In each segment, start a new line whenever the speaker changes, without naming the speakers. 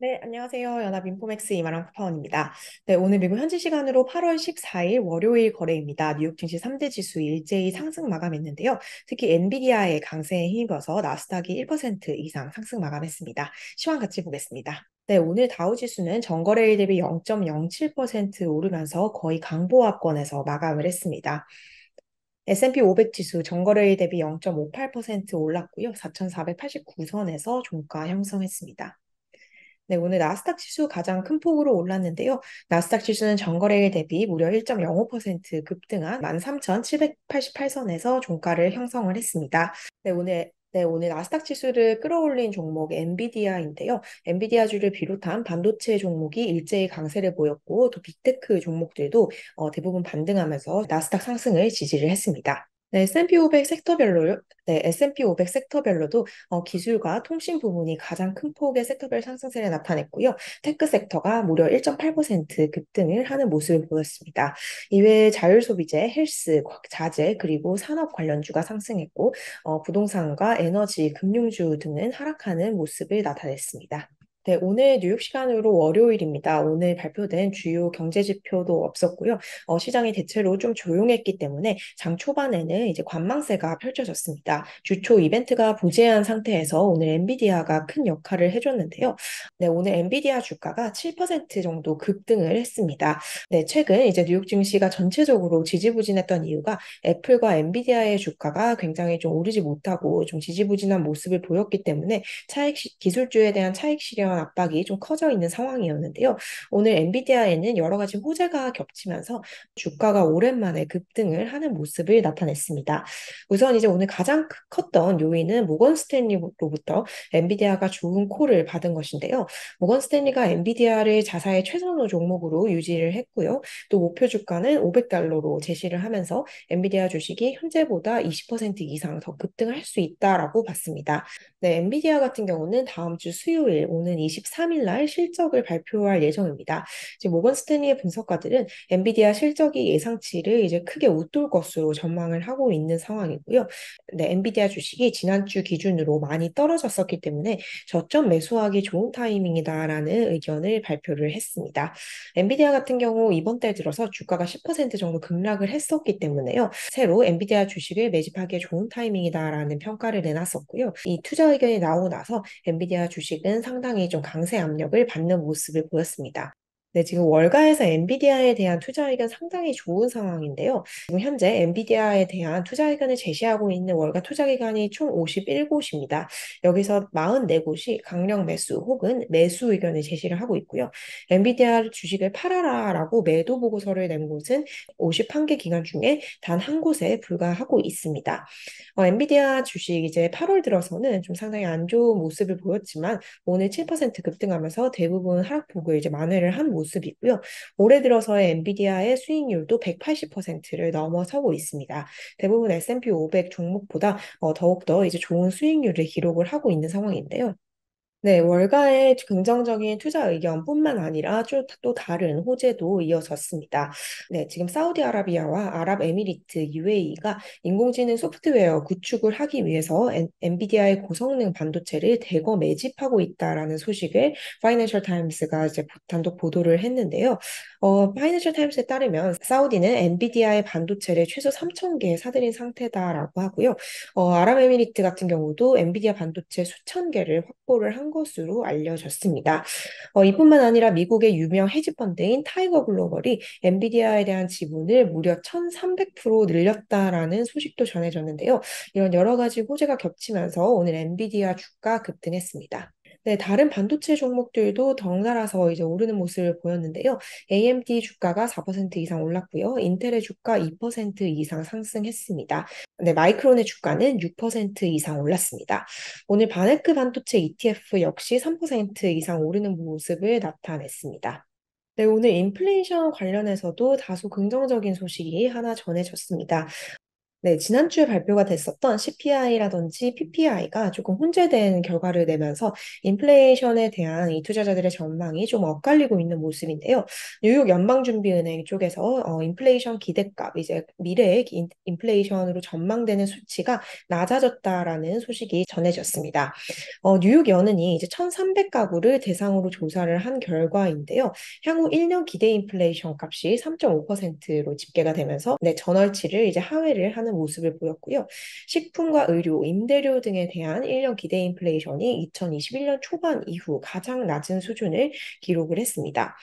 네, 안녕하세요. 연합인포맥스 이마랑 쿠파원입니다. 네, 오늘 미국 현지 시간으로 8월 14일 월요일 거래입니다. 뉴욕 증시 3대 지수 일제히 상승 마감했는데요. 특히 엔비디아의 강세에 힘입어서 나스닥이 1% 이상 상승 마감했습니다. 시황 같이 보겠습니다. 네, 오늘 다우 지수는 전거래일 대비 0.07% 오르면서 거의 강보합권에서 마감을 했습니다. S&P 500 지수 전거래일 대비 0.58% 올랐고요. 4,489선에서 종가 형성했습니다. 네, 오늘 나스닥 지수 가장 큰 폭으로 올랐는데요. 나스닥 지수는 전거래일 대비 무려 1.05% 급등한 13,788선에서 종가를 형성을 했습니다. 오늘 나스닥 지수를 끌어올린 종목 엔비디아인데요. 엔비디아주를 비롯한 반도체 종목이 일제히 강세를 보였고, 또 빅테크 종목들도 대부분 반등하면서 나스닥 상승을 지지를 했습니다. 네, S&P 500 섹터별로요. 네, S&P 500 섹터별로도 기술과 통신 부문이 가장 큰 폭의 섹터별 상승세를 나타냈고요. 테크 섹터가 무려 1.8% 급등을 하는 모습을 보였습니다. 이외에 자율소비재, 헬스, 자재, 그리고 산업 관련주가 상승했고, 부동산과 에너지, 금융주 등은 하락하는 모습을 나타냈습니다. 네, 오늘 뉴욕 시간으로 월요일입니다. 오늘 발표된 주요 경제 지표도 없었고요. 시장이 대체로 좀 조용했기 때문에 장 초반에는 이제 관망세가 펼쳐졌습니다. 주초 이벤트가 부재한 상태에서 오늘 엔비디아가 큰 역할을 해줬는데요. 네, 오늘 엔비디아 주가가 7% 정도 급등을 했습니다. 네, 최근 이제 뉴욕 증시가 전체적으로 지지부진했던 이유가 애플과 엔비디아의 주가가 굉장히 좀 오르지 못하고 좀 지지부진한 모습을 보였기 때문에 기술주에 대한 차익 실현 압박이 좀 커져 있는 상황이었는데요. 오늘 엔비디아에는 여러 가지 호재가 겹치면서 주가가 오랜만에 급등을 하는 모습을 나타냈습니다. 우선 이제 오늘 가장 컸던 요인은 모건 스탠리로부터 엔비디아가 좋은 콜을 받은 것인데요. 모건 스탠리가 엔비디아를 자사의 최선호 종목으로 유지를 했고요. 또 목표 주가는 500달러로 제시를 하면서 엔비디아 주식이 현재보다 20% 이상 더 급등할 수 있다라고 봤습니다. 네, 엔비디아 같은 경우는 다음 주 수요일 오는 23일 날 실적을 발표할 예정입니다. 지금 모건 스탠리의 분석가들은 엔비디아 실적이 예상치를 이제 크게 웃돌 것으로 전망을 하고 있는 상황이고요. 네, 엔비디아 주식이 지난주 기준으로 많이 떨어졌었기 때문에 저점 매수하기 좋은 타이밍이다라는 의견을 발표를 했습니다. 엔비디아 같은 경우 이번 달 들어서 주가가 10% 정도 급락을 했었기 때문에요. 새로 엔비디아 주식을 매집하기에 좋은 타이밍이다라는 평가를 내놨었고요. 이 투자 의견이 나오고 나서 엔비디아 주식은 상당히 좀 강세 압력을 받는 모습을 보였습니다. 네, 지금 월가에서 엔비디아에 대한 투자 의견 상당히 좋은 상황인데요. 지금 현재 엔비디아에 대한 투자 의견을 제시하고 있는 월가 투자 기관이 총 51곳입니다. 여기서 44곳이 강력 매수 혹은 매수 의견을 제시를 하고 있고요. 엔비디아 주식을 팔아라라고 매도 보고서를 낸 곳은 51개 기관 중에 단 한 곳에 불과하고 있습니다. 엔비디아 주식 이제 8월 들어서는 좀 상당히 안 좋은 모습을 보였지만 오늘 7% 급등하면서 대부분 하락폭을 이제 만회를 한 모습이고요. 올해 들어서의 엔비디아의 수익률도 180%를 넘어서고 있습니다. 대부분 S&P 500 종목보다 더욱더 이제 좋은 수익률을 기록을 하고 있는 상황인데요. 네, 월가의 긍정적인 투자 의견뿐만 아니라 또 다른 호재도 이어졌습니다. 네, 지금 사우디아라비아와 아랍에미리트 UAE가 인공지능 소프트웨어 구축을 하기 위해서 엔비디아의 고성능 반도체를 대거 매집하고 있다라는 소식을 파이낸셜 타임스가 이제 단독 보도를 했는데요. 파이낸셜 타임스에 따르면 사우디는 엔비디아의 반도체를 최소 3,000개 사들인 상태다라고 하고요. 아랍에미리트 같은 경우도 엔비디아 반도체 수천 개를 확보를 한 것으로 알려졌습니다. 이뿐만 아니라 미국의 유명 헤지펀드인 타이거 글로벌이 엔비디아에 대한 지분을 무려 1,300% 늘렸다라는 소식도 전해졌는데요. 이런 여러 가지 호재가 겹치면서 오늘 엔비디아 주가 급등했습니다. 네, 다른 반도체 종목들도 덩달아서 이제 오르는 모습을 보였는데요. AMD 주가가 4% 이상 올랐고요. 인텔의 주가 2% 이상 상승했습니다. 네, 마이크론의 주가는 6% 이상 올랐습니다. 오늘 바네크 반도체 ETF 역시 3% 이상 오르는 모습을 나타냈습니다. 네, 오늘 인플레이션 관련해서도 다소 긍정적인 소식이 하나 전해졌습니다. 네, 지난주에 발표가 됐었던 CPI라든지 PPI가 조금 혼재된 결과를 내면서 인플레이션에 대한 이 투자자들의 전망이 좀 엇갈리고 있는 모습인데요. 뉴욕 연방준비은행 쪽에서 인플레이션 기대값, 이제 미래의 인플레이션으로 전망되는 수치가 낮아졌다라는 소식이 전해졌습니다. 뉴욕 연은이 이제 1,300가구를 대상으로 조사를 한 결과인데요. 향후 1년 기대 인플레이션 값이 3.5%로 집계가 되면서 네, 전월치를 이제 하회를 하는 모습을 보였고요. 식품과 의료, 임대료 등에 대한 1년 기대 인플레이션이 2021년 초반 이후 가장 낮은 수준을 기록을 했습니다.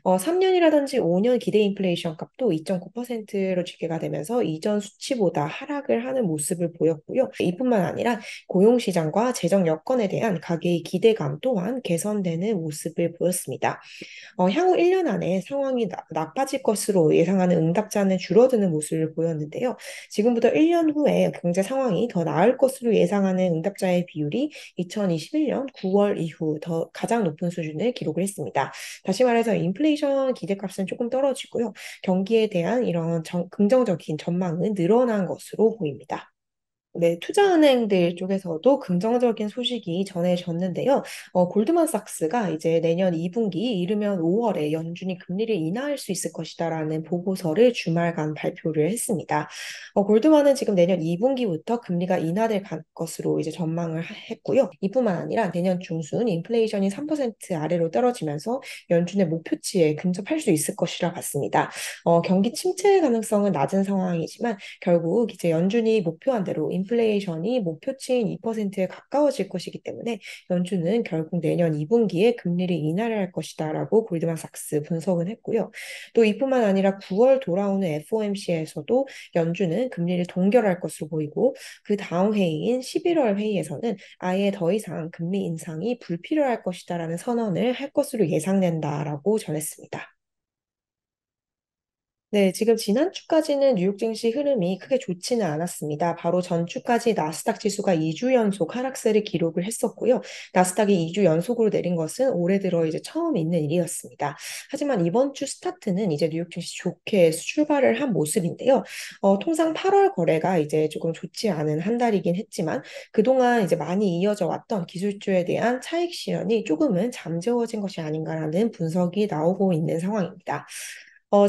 3년이라든지 5년 기대 인플레이션 값도 2.9%로 집계가 되면서 이전 수치보다 하락을 하는 모습을 보였고요. 이뿐만 아니라 고용시장과 재정 여건에 대한 가계의 기대감 또한 개선되는 모습을 보였습니다. 향후 1년 안에 상황이 나빠질 것으로 예상하는 응답자는 줄어드는 모습을 보였는데요. 지금부터 1년 후에 경제 상황이 더 나을 것으로 예상하는 응답자의 비율이 2021년 9월 이후 더 가장 높은 수준을 기록을 했습니다. 다시 말해서 인플레이션 기대값은 조금 떨어지고요. 경기에 대한 이런 긍정적인 전망은 늘어난 것으로 보입니다. 네, 투자은행들 쪽에서도 긍정적인 소식이 전해졌는데요. 골드만삭스가 이제 내년 2분기 이르면 5월에 연준이 금리를 인하할 수 있을 것이다라는 보고서를 주말간 발표를 했습니다. 골드만은 지금 내년 2분기부터 금리가 인하될 것으로 이제 전망을 했고요. 이뿐만 아니라 내년 중순 인플레이션이 3% 아래로 떨어지면서 연준의 목표치에 근접할 수 있을 것이라 봤습니다. 경기 침체 가능성은 낮은 상황이지만 결국 이제 연준이 목표한 대로 인플레이션이 목표치인 2%에 가까워질 것이기 때문에 연준은 결국 내년 2분기에 금리를 인하를 할 것이다라고 골드만삭스 분석은 했고요. 또 이뿐만 아니라 9월 돌아오는 FOMC에서도 연준은 금리를 동결할 것으로 보이고 그 다음 회의인 11월 회의에서는 아예 더 이상 금리 인상이 불필요할 것이다라는 선언을 할 것으로 예상된다라고 전했습니다. 네, 지금 지난주까지는 뉴욕 증시 흐름이 크게 좋지는 않았습니다. 바로 전주까지 나스닥 지수가 2주 연속 하락세를 기록을 했었고요. 나스닥이 2주 연속으로 내린 것은 올해 들어 이제 처음 있는 일이었습니다. 하지만 이번 주 스타트는 이제 뉴욕 증시 좋게 출발을 한 모습인데요. 통상 8월 거래가 이제 조금 좋지 않은 한 달이긴 했지만 그동안 이제 많이 이어져 왔던 기술주에 대한 차익 실현이 조금은 잠재워진 것이 아닌가라는 분석이 나오고 있는 상황입니다.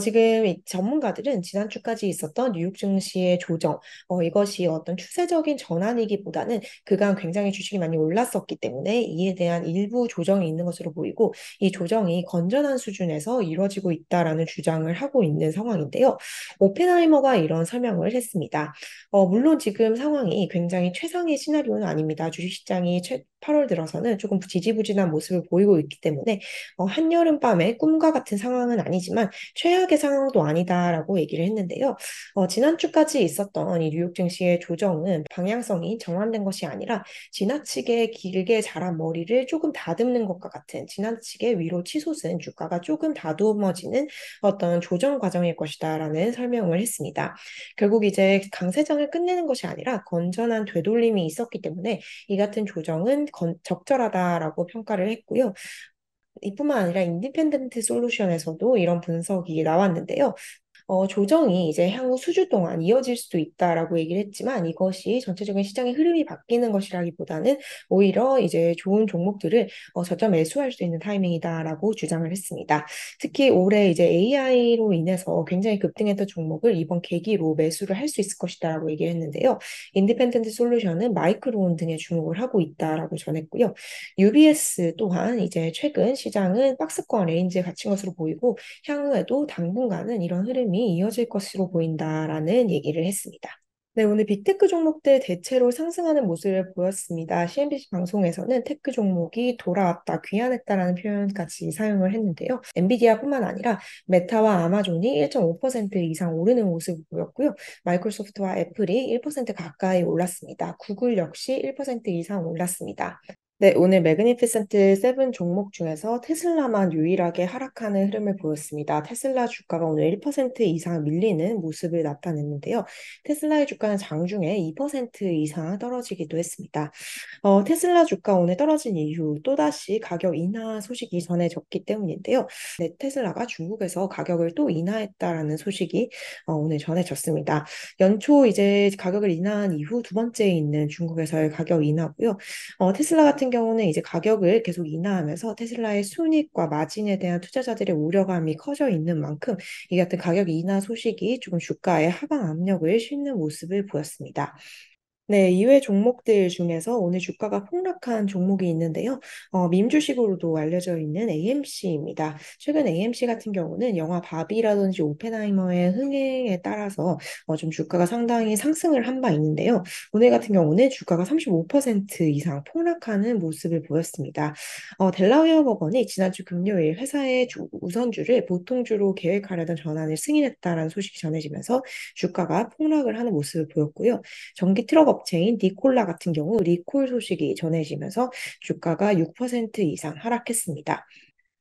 지금 이 전문가들은 지난주까지 있었던 뉴욕 증시의 조정, 이것이 어떤 추세적인 전환이기보다는 그간 굉장히 주식이 많이 올랐었기 때문에 이에 대한 일부 조정이 있는 것으로 보이고 이 조정이 건전한 수준에서 이루어지고 있다라는 주장을 하고 있는 상황인데요. 오펜하이머가 이런 설명을 했습니다. 물론 지금 상황이 굉장히 최상의 시나리오는 아닙니다. 주식시장이 8월 들어서는 조금 지지부진한 모습을 보이고 있기 때문에 한여름밤의 꿈과 같은 상황은 아니지만 최악의 상황도 아니다라고 얘기를 했는데요. 지난주까지 있었던 이 뉴욕 증시의 조정은 방향성이 정환된 것이 아니라 지나치게 길게 자란 머리를 조금 다듬는 것과 같은 지나치게 위로 치솟은 주가가 조금 다듬어지는 어떤 조정 과정일 것이다라는 설명을 했습니다. 결국 이제 강세장을 끝내는 것이 아니라 건전한 되돌림이 있었기 때문에 이 같은 조정은 적절하다라고 평가를 했고요. 이뿐만 아니라 인디펜던트 솔루션에서도 이런 분석이 나왔는데요. 조정이 이제 향후 수주 동안 이어질 수도 있다라고 얘기를 했지만 이것이 전체적인 시장의 흐름이 바뀌는 것이라기보다는 오히려 이제 좋은 종목들을 저점 매수할 수 있는 타이밍이다라고 주장을 했습니다. 특히 올해 이제 AI로 인해서 굉장히 급등했던 종목을 이번 계기로 매수를 할 수 있을 것이다라고 얘기를 했는데요. 인디펜던트 솔루션은 마이크론 등에 주목을 하고 있다라고 전했고요. UBS 또한 이제 최근 시장은 박스권 레인지에 갇힌 것으로 보이고 향후에도 당분간은 이런 흐름이 이어질 것으로 보인다라는 얘기를 했습니다. 네, 오늘 빅테크 종목들 대체로 상승하는 모습을 보였습니다. CNBC 방송에서는 테크 종목이 돌아왔다, 귀환했다라는 표현까지 사용을 했는데요. 엔비디아뿐만 아니라 메타와 아마존이 1.5% 이상 오르는 모습을 보였고요. 마이크로소프트와 애플이 1% 가까이 올랐습니다. 구글 역시 1% 이상 올랐습니다. 네, 오늘 매그니피센트 세븐 종목 중에서 테슬라만 유일하게 하락하는 흐름을 보였습니다. 테슬라 주가가 오늘 1% 이상 밀리는 모습을 나타냈는데요. 테슬라의 주가는 장중에 2% 이상 떨어지기도 했습니다. 테슬라 주가 오늘 떨어진 이후 또다시 가격 인하 소식이 전해졌기 때문인데요. 네, 테슬라가 중국에서 가격을 또 인하했다라는 소식이 오늘 전해졌습니다. 연초 이제 가격을 인하한 이후 두 번째에 있는 중국에서의 가격 인하고요. 테슬라 같은 경우는 이제 가격을 계속 인하하면서 테슬라의 순이익과 마진에 대한 투자자들의 우려감이 커져 있는 만큼 이 같은 가격 인하 소식이 조금 주가에 하방 압력을 싣는 모습을 보였습니다. 네, 이외 종목들 중에서 오늘 주가가 폭락한 종목이 있는데요. 밈주식으로도 알려져 있는 AMC입니다. 최근 AMC 같은 경우는 영화 바비라든지 오펜하이머의 흥행에 따라서 좀 주가가 상당히 상승을 한 바 있는데요. 오늘 같은 경우는 주가가 35% 이상 폭락하는 모습을 보였습니다. 델라웨어 법원이 지난주 금요일 회사의 우선주를 보통주로 계획하려던 전환을 승인했다라는 소식이 전해지면서 주가가 폭락을 하는 모습을 보였고요. 전기 트럭 업체인 니콜라 같은 경우 리콜 소식이 전해지면서 주가가 6% 이상 하락했습니다.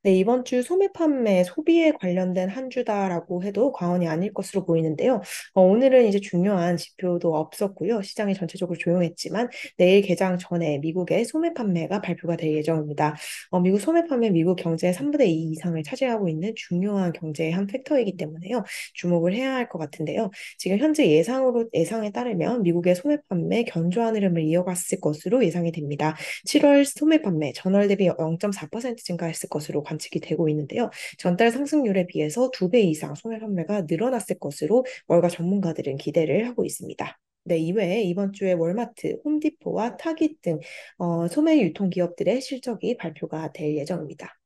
네, 이번 주 소매 판매, 소비에 관련된 한 주다라고 해도 과언이 아닐 것으로 보이는데요. 오늘은 이제 중요한 지표도 없었고요. 시장이 전체적으로 조용했지만 내일 개장 전에 미국의 소매 판매가 발표가 될 예정입니다. 미국 소매 판매 미국 경제의 3분의 2 이상을 차지하고 있는 중요한 경제의 한 팩터이기 때문에요. 주목을 해야 할 것 같은데요. 지금 현재 예상에 따르면 미국의 소매 판매 견조한 흐름을 이어갔을 것으로 예상이 됩니다. 7월 소매 판매 전월 대비 0.4% 증가했을 것으로 관측이 되고 있는데요. 전달 상승률에 비해서 2배 이상 소매 판매가 늘어났을 것으로 월가 전문가들은 기대를 하고 있습니다. 네, 이외에 이번 주에 월마트, 홈디포와 타깃 등 소매 유통 기업들의 실적이 발표가 될 예정입니다.